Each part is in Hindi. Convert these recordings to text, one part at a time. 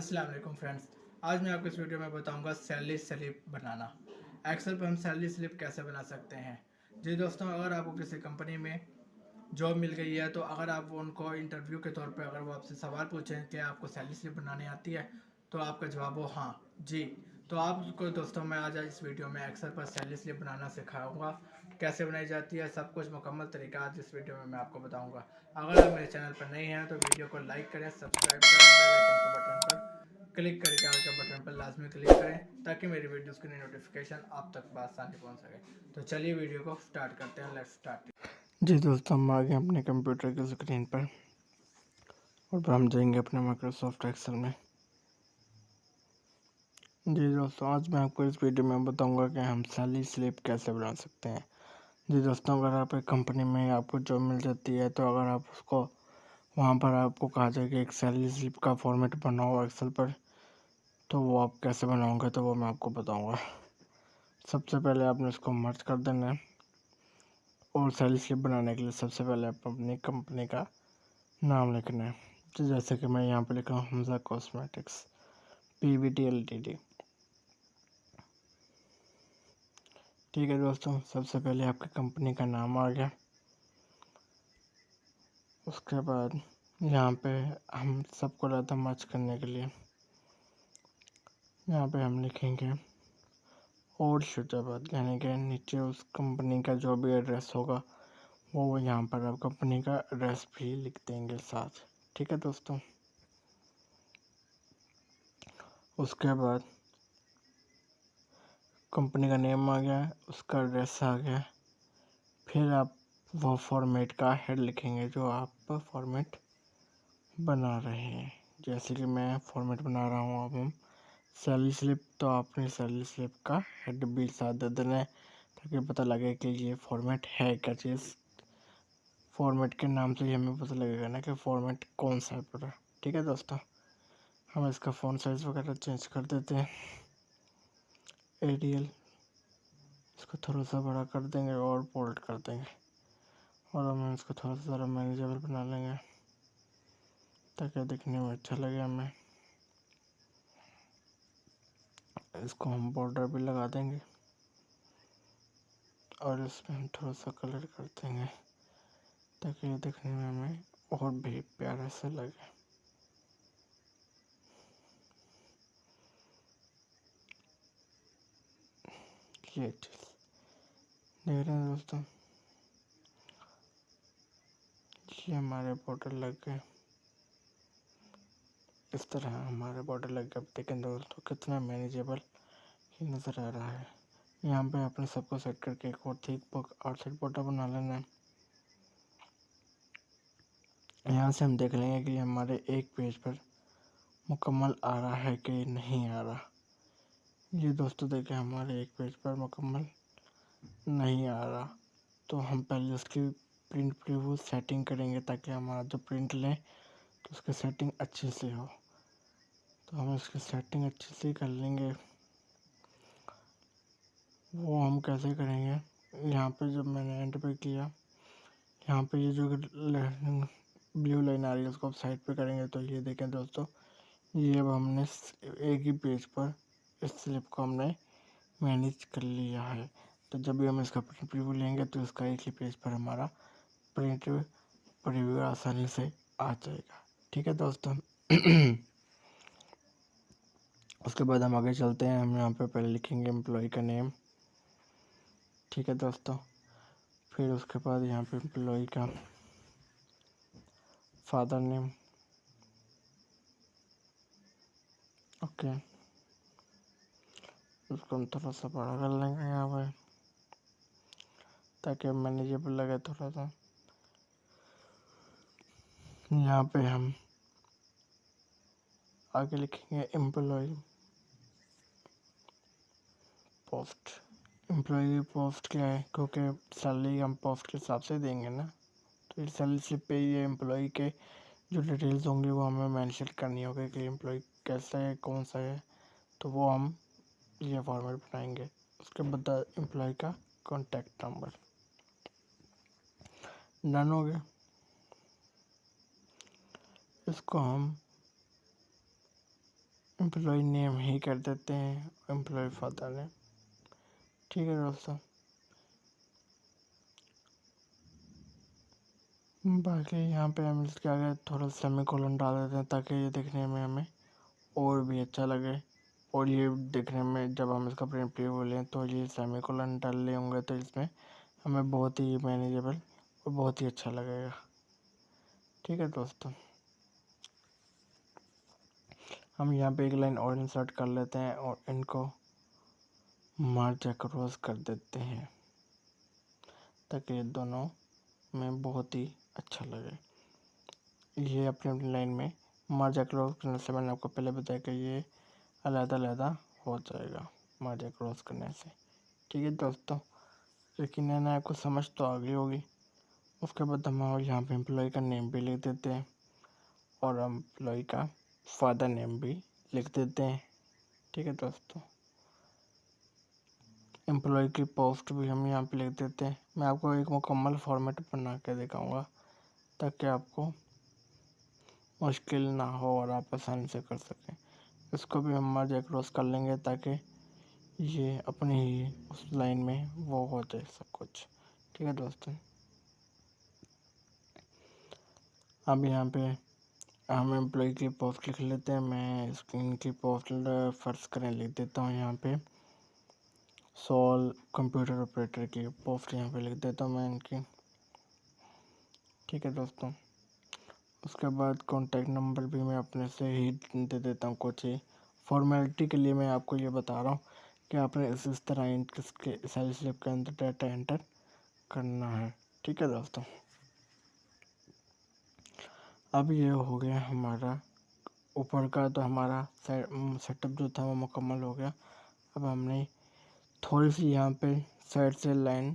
अस्सलाम वालेकुम फ्रेंड्स। आज मैं आपको इस वीडियो में बताऊंगा सैलरी स्लिप बनाना। एक्सेल पर हम सैलरी स्लिप कैसे बना सकते हैं। जी दोस्तों, अगर आपको किसी कंपनी में जॉब मिल गई है तो अगर आप उनको इंटरव्यू के तौर पे अगर वो आपसे सवाल पूछें कि आपको सैलरी स्लिप बनानी आती है तो आपका जवाब हो हाँ जी। तो आपको दोस्तों मैं आज इस वीडियो में एक्सेल पर सैलरी स्लिप बनाना सिखाऊंगा, कैसे बनाई जाती है, सब कुछ मुकम्मल तरीका आज इस वीडियो में मैं आपको बताऊंगा। अगर आप मेरे चैनल पर नए हैं तो वीडियो को लाइक करें, सब्सक्राइब करें, बेल आइकन के बटन पर क्लिक करके आल के बटन पर लाजमी क्लिक करें ताकि मेरी वीडियोस की नोटिफिकेशन आप तक आसानी पहुंच सके। तो चलिए वीडियो को स्टार्ट करते हैं। Let's start. जी दोस्तों, हम आ गए अपने कंप्यूटर की स्क्रीन पर और हम जाएंगे अपने माइक्रोसॉफ्ट एक्सेल में। जी दोस्तों, आज मैं आपको इस वीडियो में बताऊंगा कि हम सैलरी स्लिप कैसे बना सकते हैं। जी दोस्तों, अगर आप एक कंपनी में आपको जॉब मिल जाती है तो अगर आप उसको वहाँ पर आपको कहा जाए कि एक सैलरी स्लिप का फॉर्मेट बनाओ एक्सेल पर, तो वो आप कैसे बनाओगे तो वो मैं आपको बताऊंगा। सबसे पहले आपने उसको मर्ज कर देना है और सैलरी स्लिप बनाने के लिए सबसे पहले आप अपनी कंपनी का नाम लिखना है। तो जैसे कि मैं यहाँ पे लिख रहा हूँ हमजा कॉस्मेटिक्स PVT LTD। ठीक है दोस्तों, सबसे पहले आपकी कंपनी का नाम आ गया। उसके बाद यहाँ पे हम सबको लाता मर्ज करने के लिए यहाँ पे हम लिखेंगे और शुजाबाद, यानी कि नीचे उस कंपनी का जो भी एड्रेस होगा वो यहाँ पर आप कंपनी का एड्रेस भी लिख देंगे साथ। ठीक है दोस्तों, उसके बाद कंपनी का नेम आ गया, उसका एड्रेस आ गया। फिर आप वो फॉर्मेट का हेड लिखेंगे जो आप फॉर्मेट बना रहे हैं। जैसे कि मैं फॉर्मेट बना रहा हूँ अब हम सैलरी स्लिप, तो आपने सैलरी स्लिप का हेड भी साथ दे देना है ताकि पता लगे कि ये फॉर्मेट है क्या चीज़। फॉर्मेट के नाम से ही हमें पता लगेगा ना कि फॉर्मेट कौन सा है पूरा। ठीक है दोस्तों, हम इसका फ़ॉन्ट साइज़ वगैरह चेंज कर देते हैं। एरियल इसको थोड़ा सा बड़ा कर देंगे और बोल्ड कर देंगे और हम इसको थोड़ा सा ज़रा मैनेजेबल बना लेंगे ताकि दिखने में अच्छा लगे हमें। इसको हम बॉर्डर भी लगा देंगे और इसमें हम थोड़ा सा कलर कर देंगे ताकि ये दिखने में हमें और भी प्यारा सा लगे। ये चीज़ देख रहे हैं दोस्तों, ये हमारे बॉर्डर लग गए। इस तरह हमारे बॉर्डर लग गए। अब देखें दोस्तों कितना मैनेजेबल ये नज़र आ रहा है। यहाँ पे अपने सबको सेट करके एक और थिक आउटसाइड बॉर्डर बना लेना है। यहाँ से हम देख लेंगे कि हमारे एक पेज पर मुकम्मल आ रहा है कि नहीं आ रहा। ये दोस्तों देखें हमारे एक पेज पर मुकम्मल नहीं आ रहा, तो हम पहले उसकी प्रिंट प्रीव्यू सेटिंग करेंगे ताकि हमारा जो प्रिंट लें तो उसकी सेटिंग अच्छे से हो। तो हम इसकी सेटिंग अच्छे से कर लेंगे। वो हम कैसे करेंगे, यहाँ पे जब मैंने एंटर पे किया, यहाँ पे ये जो ब्लू लाइन आ रही है उसको आप साइड पे करेंगे तो ये देखें दोस्तों, ये अब हमने एक ही पेज पर इस स्लिप को हमने मैनेज कर लिया है। तो जब भी हम इसका प्रिंट प्रीव्यू लेंगे तो इसका एक ही पेज पर हमारा प्रिंट प्रीव्यू आसानी से आ जाएगा। ठीक है दोस्तों। उसके बाद हम आगे चलते हैं। हम यहाँ पे पहले लिखेंगे एम्प्लॉय का नेम। ठीक है दोस्तों, फिर उसके बाद यहाँ पे एम्प्लॉय का फादर नेम। ओके, उसको हम थोड़ा सा बड़ा कर लेंगे यहाँ पे ताकि मैनेजेबल लगे थोड़ा सा। यहाँ पे हम आगे लिखेंगे एम्प्लॉय पोस्ट। एम्प्लॉय पोस्ट क्या है, क्योंकि सैलरी हम पोस्ट के हिसाब से देंगे ना, तो इस सैलरी स्लिप पे ये एम्प्लॉय के जो डिटेल्स होंगी वो हमें मेंशन करनी होगी कि एम्प्लॉय कैसा है, कौन सा है, तो वो हम ये फॉर्मेट बनाएंगे। उसके बाद एम्प्लॉय का कॉन्टैक्ट नंबर डन हो गया। इसको हम एम्प्लॉय नेम ही कर देते हैं, एम्प्लॉय फादर नेम। ठीक है दोस्तों, बाकी यहाँ पे हम इसके आगे थोड़ा सेमीकोलन डाल देते हैं ताकि ये देखने में हमें और भी अच्छा लगे। और ये देखने में जब हम इसका प्रिंट प्रीव्यू लें तो ये सेमीकोलन डाल ले होंगे तो इसमें हमें बहुत ही मैनेजेबल और बहुत ही अच्छा लगेगा। ठीक है दोस्तों, हम यहाँ पे एक लाइन और इंसर्ट कर लेते हैं और इनको मार्च अक्रॉस कर देते हैं ताकि ये दोनों में बहुत ही अच्छा लगे। ये अपनी अपनी लाइन में मार्च अक्रॉस करने से मैंने आपको पहले बताया कि ये अलग-अलग हो जाएगा मार्च अक्रॉस करने से। ठीक है दोस्तों, लेकिन है ना, आपको समझ तो आ गई होगी। उसके बाद हम यहाँ पे एम्प्लॉय का नेम भी लिख देते हैं और एम्प्लॉय का फादर नेम भी लिख देते हैं। ठीक है दोस्तों, एम्प्लॉय की पोस्ट भी हम यहाँ पे लिख देते हैं। मैं आपको एक मुकम्मल फॉर्मेट बना के दिखाऊंगा ताकि आपको मुश्किल ना हो और आप आसानी से कर सकें। इसको भी हम मर्ज क्रॉस कर लेंगे ताकि ये अपनी ही उस लाइन में वो हो जाए सब कुछ। ठीक है दोस्तों, अब यहाँ पे हम एम्प्लॉय की पोस्ट लिख लेते हैं। मैं स्क्रीन की पोस्ट फर्स्ट करें लिख देता हूँ यहाँ पे सोल कंप्यूटर ऑपरेटर की पोस्ट यहाँ पे लिख देता हूँ मैं इनकी। ठीक है दोस्तों, उसके बाद कॉन्टैक्ट नंबर भी मैं अपने से ही दे देता हूँ। कुछ ही फॉर्मेलिटी के लिए मैं आपको ये बता रहा हूँ कि आपने इस तरह किसके सैलरी स्लिप के अंदर डाटा एंटर करना है। ठीक है दोस्तों, अब ये हो गया हमारा ऊपर का, तो हमारा सेटअप जो था वो मुकम्मल हो गया। अब हमने थोड़ी सी यहाँ पे साइड से लाइन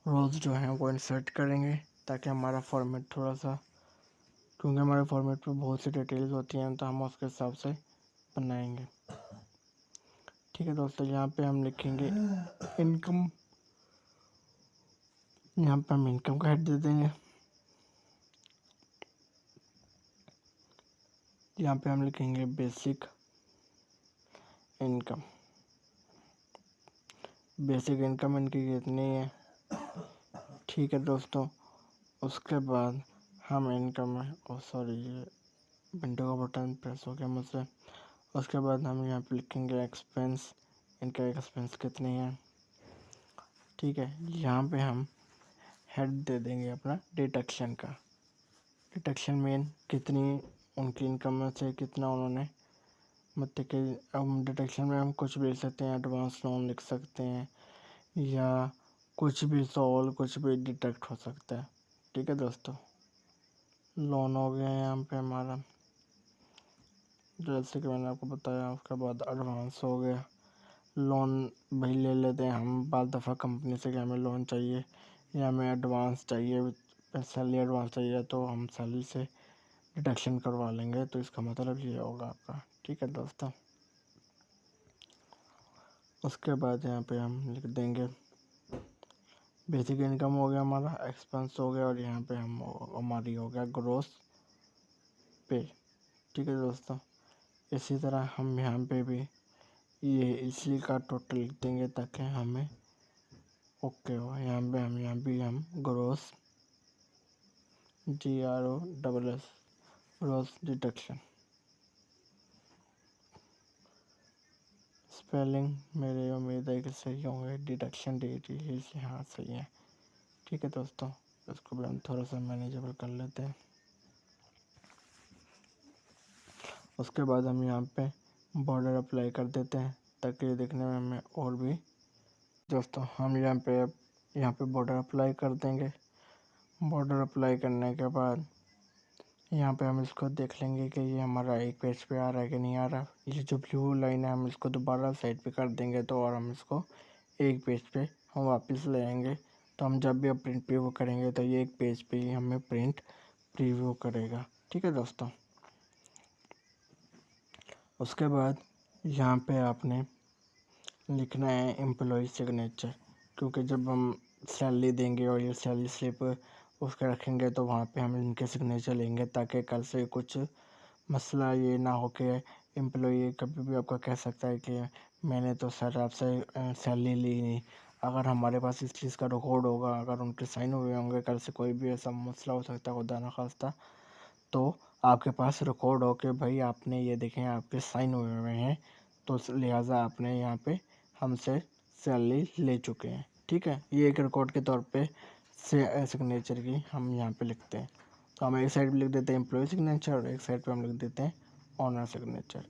रोज जो हैं वो इंसर्ट करेंगे ताकि हमारा फॉर्मेट थोड़ा सा, क्योंकि हमारे फॉर्मेट में बहुत सी डिटेल्स होती हैं तो हम उसके हिसाब से बनाएंगे। ठीक है दोस्तों, यहाँ पे हम लिखेंगे इनकम, यहाँ पे हम इनकम का हेड दे देंगे। यहाँ पे हम लिखेंगे बेसिक इनकम। बेसिक इनकम इनकी कितनी है। ठीक है दोस्तों, उसके बाद हम इनकम में ये विंडो का बटन प्रेस हो गया मुझसे। उसके बाद हम यहाँ पे लिखेंगे एक्सपेंस, इनका एक्सपेंस कितनी है। ठीक है, यहाँ पे हम हेड दे देंगे अपना डिडक्शन का। डिडक्शन में कितनी उनकी इनकम में से कितना उन्होंने, मतलब कि हम डिडक्शन में हम कुछ भी लिख सकते हैं, एडवांस लोन लिख सकते हैं या कुछ भी सोल कुछ भी डिडक्ट हो सकता है। ठीक है दोस्तों, लोन हो गया यहाँ पे हमारा, जैसे कि मैंने आपको बताया। उसके बाद एडवांस हो गया, लोन भाई ले लेते हैं हम बाद दफ़ा कंपनी से कि हमें लोन चाहिए या हमें एडवांस चाहिए, सैलरी एडवांस चाहिए तो हम सैलरी से डिडक्शन करवा लेंगे। तो इसका मतलब ये होगा आपका। ठीक है दोस्तों, उसके बाद यहाँ पे हम लिख देंगे बेसिक इनकम हो गया हमारा, एक्सपेंस हो गया और यहाँ पे हम हमारी हो गया ग्रोस पे। ठीक है दोस्तों, इसी तरह हम यहाँ पे भी ये इसी का टोटल लिख देंगे ताकि हमें ओके हो। यहाँ भी हम gross GROSS gross deduction, spelling मेरी उम्मीद है कि सही होंगे, डिडक्शन DT हाँ सही है। ठीक है दोस्तों, इसको भी हम थोड़ा सा मैनेजेबल कर लेते हैं। उसके बाद हम यहाँ पे बॉर्डर अप्लाई कर देते हैं ताकि ये देखने में हमें और भी। दोस्तों हम यहाँ पे बॉर्डर अप्लाई कर देंगे। बॉर्डर अप्लाई करने के बाद यहाँ पे हम इसको देख लेंगे कि ये हमारा एक पेज पे आ रहा है कि नहीं आ रहा। ये जो ब्लू लाइन है हम इसको दोबारा साइड पे कर देंगे तो, और हम इसको एक पेज पे हम वापस ले आएंगे। तो हम जब भी प्रिंट प्रीव्यू करेंगे तो ये एक पेज पे ही हमें प्रिंट प्रीव्यू करेगा। ठीक है दोस्तों, उसके बाद यहाँ पे आपने लिखना है एम्प्लॉय सिग्नेचर, क्योंकि जब हम सैलरी देंगे और ये सैलरी स्लिप उसके रखेंगे तो वहाँ पे हम इनके सिग्नेचर लेंगे ताकि कल से कुछ मसला ये ना हो कि एम्प्लॉई कभी भी आपका कह सकता है कि मैंने तो सर आपसे सैलरी ली नहीं। अगर हमारे पास इस चीज़ का रिकॉर्ड होगा, अगर उनके साइन हुए होंगे, कल से कोई भी ऐसा मसला हो सकता है खुदा ना खास्ता, तो आपके पास रिकॉर्ड हो कि भाई आपने ये देखें आपके साइन हुए हुए हैं, तो लिहाजा आपने यहाँ पे हमसे सैलरी ले चुके हैं। ठीक है, ये एक रिकॉर्ड के तौर पे सिग्नेचर की हम यहाँ पे लिखते हैं। तो हम एक साइड पे लिख देते हैं एम्प्लॉय सिग्नेचर और एक साइड पे हम लिख देते हैं ऑनर सिग्नेचर।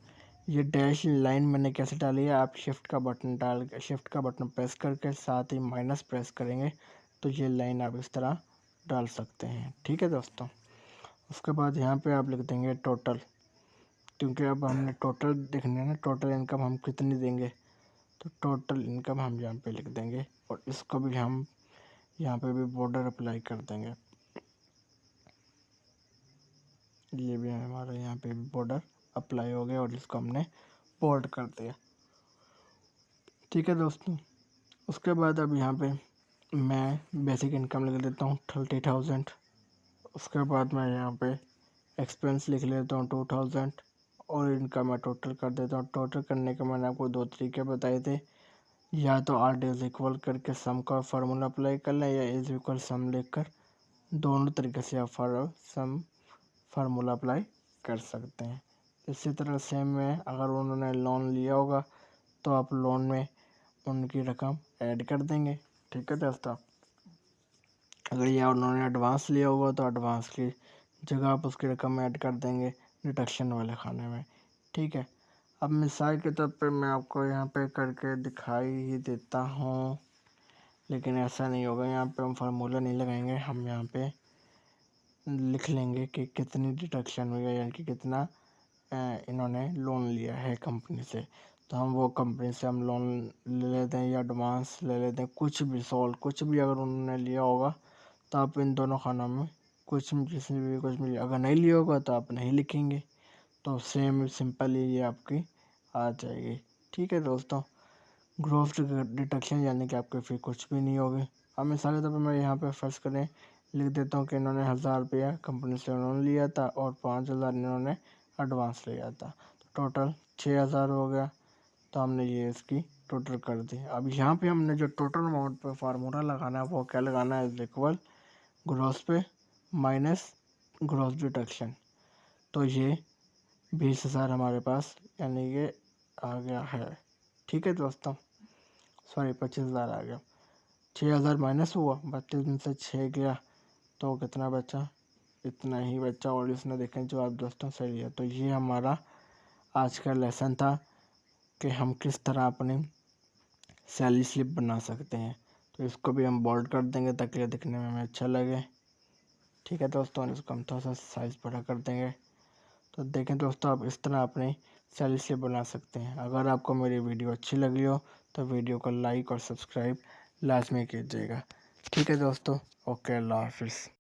ये डैश लाइन मैंने कैसे डाली है, आप शिफ्ट का बटन प्रेस करके साथ ही माइनस प्रेस करेंगे तो ये लाइन आप इस तरह डाल सकते हैं। ठीक है दोस्तों, उसके बाद यहाँ पे आप लिख देंगे टोटल, क्योंकि अब हमने टोटल देखना है ना, टोटल इनकम हम कितनी देंगे, तो टोटल इनकम हम यहाँ पे लिख देंगे और इसको भी हम यहाँ पे भी बॉर्डर अप्लाई कर देंगे। ये भी हमारा यहाँ पे भी बॉर्डर अप्लाई हो गया और इसको हमने बोल्ड कर दिया। ठीक है दोस्तों, उसके बाद अब यहाँ पे मैं बेसिक इनकम लिख देता हूँ 30,000। उसके बाद मैं यहाँ पे एक्सपेंस लिख लेता हूँ 2,000 और इनका मैं टोटल कर देता हूँ। टोटल करने के मैंने आपको 2 तरीके बताए थे, या तो आर इज इक्वल करके सम का फार्मूला अप्लाई कर लें, या इज इक्वल सम लिखकर, दोनों तरीके से आप सम फार्मूला अप्लाई कर सकते हैं। इसी तरह सेम में अगर उन्होंने लोन लिया होगा तो आप लोन में उनकी रकम ऐड कर देंगे। ठीक है दोस्तों, अगर ये उन्होंने एडवांस लिया होगा तो एडवांस की जगह आप उसकी रकम ऐड कर देंगे डिडक्शन वाले खाने में। ठीक है, अब मिसाल के तौर पे मैं आपको यहाँ पे करके दिखाई ही देता हूँ, लेकिन ऐसा नहीं होगा। यहाँ पे हम फार्मूला नहीं लगाएंगे, हम यहाँ पे लिख लेंगे कि कितनी डिडक्शन हुई है, यानी कि कितना इन्होंने लोन लिया है कंपनी से। तो हम वो कंपनी से हम लोन ले लेते हैं या एडवांस ले लेते हैं, कुछ भी अगर उन्होंने लिया होगा तो आप इन दोनों खानों में कुछ भी, अगर नहीं लिया होगा तो आप नहीं लिखेंगे, तो सेम सिंपल ही ये आपकी आ जाएगी। ठीक है दोस्तों, ग्रोथ डिडक्शन यानी कि आपके फिर कुछ भी नहीं होगी। अब मिसाल के तौर पर मैं यहाँ पे फर्ज करें लिख देता हूँ कि इन्होंने 1,000 रुपया कंपनी से लोन लिया था और 5,000 इन्होंने एडवांस लिया था, तो टोटल 6,000 हो गया। तो हमने ये इसकी टोटल कर दी। अब यहाँ पे हमने जो टोटल अमाउंट पे फार्मूला लगाना है वो क्या लगाना है, इज इक्वल ग्रोस पे माइनस ग्रोस डिडक्शन। तो ये 20,000 हमारे पास यानी कि आ गया है। ठीक है दोस्तों, सॉरी 25,000 आ गया। 6,000 माइनस हुआ, 32 में से 6 गया तो कितना बचा, इतना ही बचा और इसने देखें जवाब दोस्तों सही है। तो ये हमारा आज का लेसन था कि हम किस तरह अपनी सैलरी स्लिप बना सकते हैं। तो इसको भी हम बोल्ड कर देंगे ताकि ये दिखने में हमें अच्छा लगे। ठीक है दोस्तों, इसको हम थोड़ा सा साइज़ बड़ा कर देंगे। तो देखें दोस्तों, आप इस तरह अपनी सैलरी स्लिप बना सकते हैं। अगर आपको मेरी वीडियो अच्छी लगी हो तो वीडियो को लाइक और सब्सक्राइब लाजमी कीजिएगा। ठीक है दोस्तों, ओके, अल्लाह हाफिज़।